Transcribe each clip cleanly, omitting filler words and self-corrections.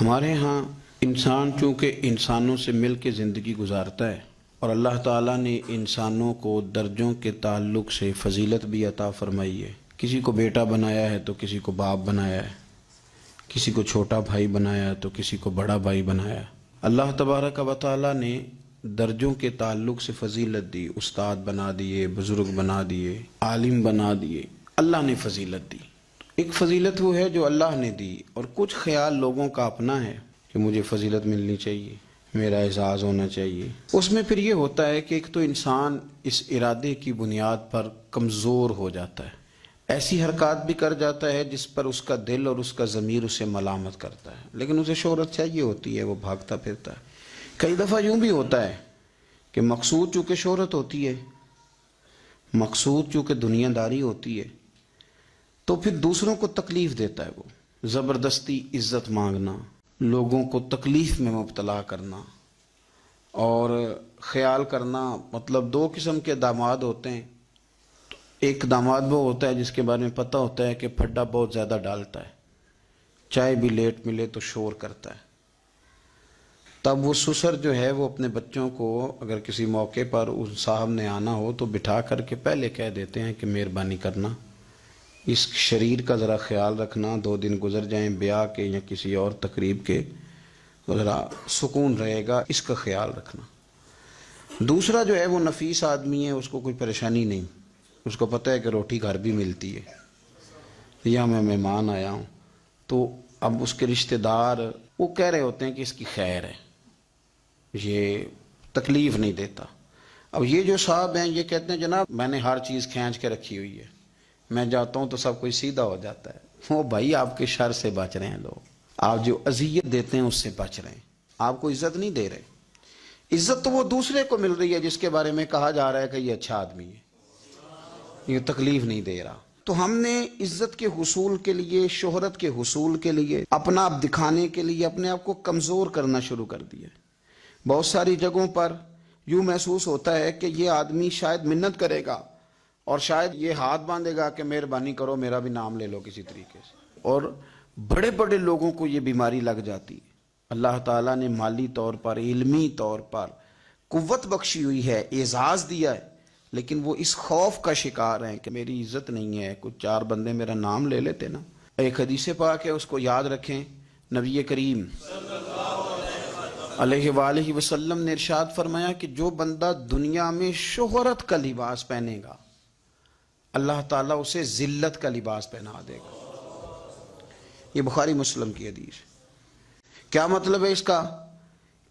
ہمارے ہاں انسان چونکہ انسانوں سے مل کے زندگی گزارتا ہے، اور اللہ تعالیٰ نے انسانوں کو درجوں کے تعلق سے فضیلت بھی عطا فرمائی ہے۔ کسی کو بیٹا بنایا ہے تو کسی کو باپ بنایا ہے، کسی کو چھوٹا بھائی بنایا ہے تو کسی کو بڑا بھائی بنایا ہے۔ اللہ تبارک و تعالیٰ نے درجوں کے تعلق سے فضیلت دی، استاد بنا دیے، بزرگ بنا دیے، عالم بنا دیے، اللہ نے فضیلت دی۔ ایک فضیلت وہ ہے جو اللہ نے دی، اور کچھ خیال لوگوں کا اپنا ہے کہ مجھے فضیلت ملنی چاہیے، میرا اعزاز ہونا چاہیے۔ اس میں پھر یہ ہوتا ہے کہ ایک تو انسان اس ارادے کی بنیاد پر کمزور ہو جاتا ہے، ایسی حرکات بھی کر جاتا ہے جس پر اس کا دل اور اس کا ضمیر اسے ملامت کرتا ہے، لیکن اسے شہرت چاہیے ہوتی ہے، وہ بھاگتا پھرتا ہے۔ کئی دفعہ یوں بھی ہوتا ہے کہ مقصود چونکہ شہرت ہوتی ہے، مقصود چونکہ دنیا داری ہوتی ہے، تو پھر دوسروں کو تکلیف دیتا ہے، وہ زبردستی عزت مانگنا، لوگوں کو تکلیف میں مبتلا کرنا، اور خیال کرنا۔ مطلب دو قسم کے داماد ہوتے ہیں، ایک داماد وہ ہوتا ہے جس کے بارے میں پتہ ہوتا ہے کہ پھڈا بہت زیادہ ڈالتا ہے، چائے بھی لیٹ ملے تو شور کرتا ہے۔ تب وہ سسر جو ہے وہ اپنے بچوں کو اگر کسی موقع پر اس صاحب نے آنا ہو تو بٹھا کر کے پہلے کہہ دیتے ہیں کہ مہربانی کرنا اس شریر کا ذرا خیال رکھنا، 2 دن گزر جائیں بیاہ کے یا کسی اور تقریب کے تو ذرا سکون رہے گا، اس کا خیال رکھنا۔ دوسرا جو ہے وہ نفیس آدمی ہے، اس کو کوئی پریشانی نہیں، اس کو پتہ ہے کہ روٹی گھر بھی ملتی ہے، یا میں مہمان آیا ہوں، تو اب اس کے رشتہ دار وہ کہہ رہے ہوتے ہیں کہ اس کی خیر ہے، یہ تکلیف نہیں دیتا۔ اب یہ جو صاحب ہیں یہ کہتے ہیں جناب میں نے ہر چیز کھینچ کے رکھی ہوئی ہے، میں جاتا ہوں تو سب کوئی سیدھا ہو جاتا ہے۔ وہ بھائی آپ کے شر سے بچ رہے ہیں لوگ، آپ جو اذیت دیتے ہیں اس سے بچ رہے ہیں، آپ کو عزت نہیں دے رہے۔ عزت تو وہ دوسرے کو مل رہی ہے جس کے بارے میں کہا جا رہا ہے کہ یہ اچھا آدمی ہے، یہ تکلیف نہیں دے رہا۔ تو ہم نے عزت کے حصول کے لیے، شہرت کے حصول کے لیے، اپنا آپ دکھانے کے لیے اپنے آپ کو کمزور کرنا شروع کر دیا۔ بہت ساری جگہوں پر یوں محسوس ہوتا ہے کہ یہ آدمی شاید منت کرے گا اور شاید یہ ہاتھ باندھے گا کہ مہربانی کرو میرا بھی نام لے لو کسی طریقے سے، اور بڑے بڑے لوگوں کو یہ بیماری لگ جاتی ہے۔ اللہ تعالیٰ نے مالی طور پر، علمی طور پر قوت بخشی ہوئی ہے، اعزاز دیا ہے، لیکن وہ اس خوف کا شکار ہیں کہ میری عزت نہیں ہے، کچھ 4 بندے میرا نام لے لیتے نا۔ ایک حدیث پاک ہے، اس کو یاد رکھیں، نبی کریم علیہ وآلہ وسلم نے ارشاد فرمایا کہ جو بندہ دنیا میں شہرت کا لباس پہنے گا اللہ تعالیٰ اسے ذلت کا لباس پہنا دے گا۔ یہ بخاری مسلم کی حدیث ہے۔ کیا مطلب ہے اس کا؟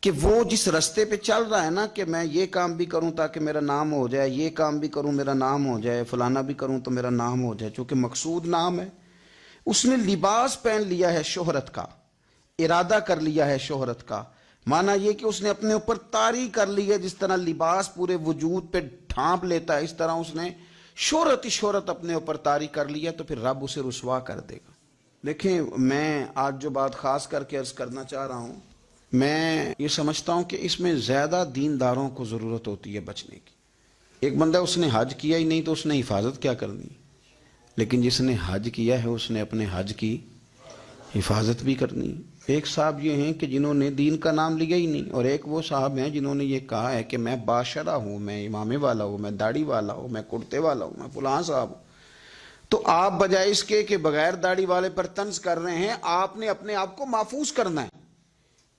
کہ وہ جس رستے پہ چل رہا ہے نا کہ میں یہ کام بھی کروں تاکہ میرا نام ہو جائے، یہ کام بھی کروں میرا نام ہو جائے، فلانا بھی کروں تو میرا نام ہو جائے، چونکہ مقصود نام ہے، اس نے لباس پہن لیا ہے شہرت کا، ارادہ کر لیا ہے شہرت کا۔ معنی یہ کہ اس نے اپنے اوپر طاری کر لی ہے، جس طرح لباس پورے وجود پہ ڈھانپ لیتا ہے، اس طرح اس نے شہرت ہی شہرت اپنے اوپر طاری کر لی ہے، تو پھر رب اسے رسوا کر دے گا۔ دیکھیں، میں آج جو بات خاص کر کے عرض کرنا چاہ رہا ہوں، میں یہ سمجھتا ہوں کہ اس میں زیادہ دینداروں کو ضرورت ہوتی ہے بچنے کی۔ ایک بندہ اس نے حج کیا ہی نہیں تو اس نے حفاظت کیا کرنی، لیکن جس نے حج کیا ہے اس نے اپنے حج کی حفاظت بھی کرنی۔ ایک صاحب یہ ہیں کہ جنہوں نے دین کا نام لیا ہی نہیں، اور ایک وہ صاحب ہیں جنہوں نے یہ کہا ہے کہ میں باشرہ ہوں، میں امامے والا ہوں، میں داڑھی والا ہوں، میں کرتے والا ہوں، میں فلاں صاحب ہوں۔ تو آپ بجائے اس کے کہ بغیر داڑھی والے پر طنز کر رہے ہیں، آپ نے اپنے آپ کو محفوظ کرنا ہے،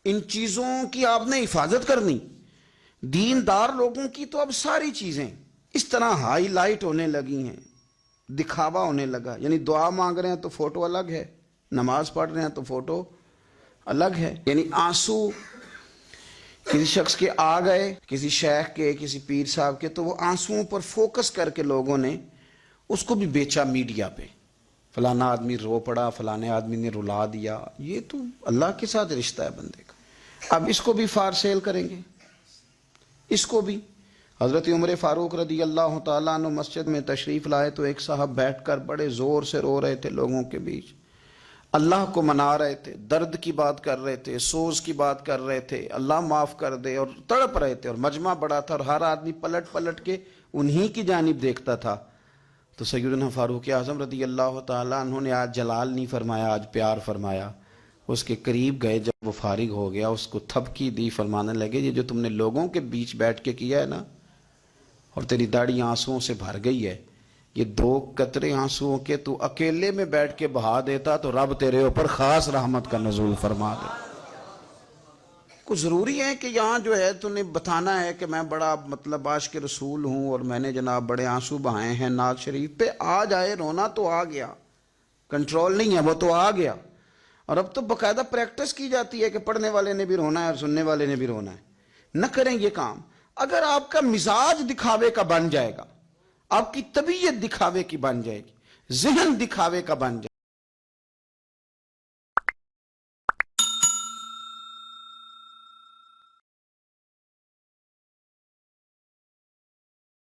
ان چیزوں کی آپ نے حفاظت کرنی۔ دیندار لوگوں کی تو اب ساری چیزیں اس طرح ہائی لائٹ ہونے لگی ہیں، دکھاوا ہونے لگا، یعنی دعا مانگ رہے ہیں تو فوٹو الگ ہے، نماز پڑھ رہے ہیں تو فوٹو الگ ہے، یعنی آنسو کسی شخص کے آ گئے، کسی شیخ کے، کسی پیر صاحب کے، تو وہ آنسوؤں پر فوکس کر کے لوگوں نے اس کو بھی بیچا میڈیا پہ، فلانا آدمی رو پڑا، فلانے آدمی نے رلا دیا۔ یہ تو اللہ کے ساتھ رشتہ ہے بندے کا، اب اس کو بھی فار سیل کریں گے، اس کو بھی۔ حضرت عمر فاروق رضی اللہ تعالیٰ عنہ مسجد میں تشریف لائے تو ایک صاحب بیٹھ کر بڑے زور سے رو رہے تھے، لوگوں کے بیچ اللہ کو منا رہے تھے، درد کی بات کر رہے تھے، سوز کی بات کر رہے تھے، اللہ معاف کر دے، اور تڑپ رہے تھے، اور مجمع بڑا تھا اور ہر آدمی پلٹ پلٹ کے انہی کی جانب دیکھتا تھا۔ تو سیدنا فاروق اعظم رضی اللہ تعالیٰ عنہ نے آج جلال نہیں فرمایا، آج پیار فرمایا، اس کے قریب گئے، جب وہ فارغ ہو گیا اس کو تھپکی دی، فرمانے لگے یہ جو تم نے لوگوں کے بیچ بیٹھ کے کیا ہے نا، اور تیری داڑھی آنسوؤں سے بھر گئی ہے، یہ 2 قطرے آنسوؤں کے تو اکیلے میں بیٹھ کے بہا دیتا تو رب تیرے اوپر خاص رحمت کا نزول فرما دے۔ کچھ ضروری ہے کہ یہاں جو ہے تو نے بتانا ہے کہ میں بڑا مطلب عاشق رسول ہوں اور میں نے جناب بڑے آنسو بہائے ہیں نعت شریف پہ؟ آ جائے، رونا تو آ گیا، کنٹرول نہیں ہے، وہ تو آ گیا۔ اور اب تو باقاعدہ پریکٹس کی جاتی ہے کہ پڑھنے والے نے بھی رونا ہے اور سننے والے نے بھی رونا ہے۔ نہ کریں یہ کام۔ اگر آپ کا مزاج دکھاوے کا بن جائے گا، آپ کی طبیعت دکھاوے کی بن جائے گی، ذہن دکھاوے کا بن جائے گا،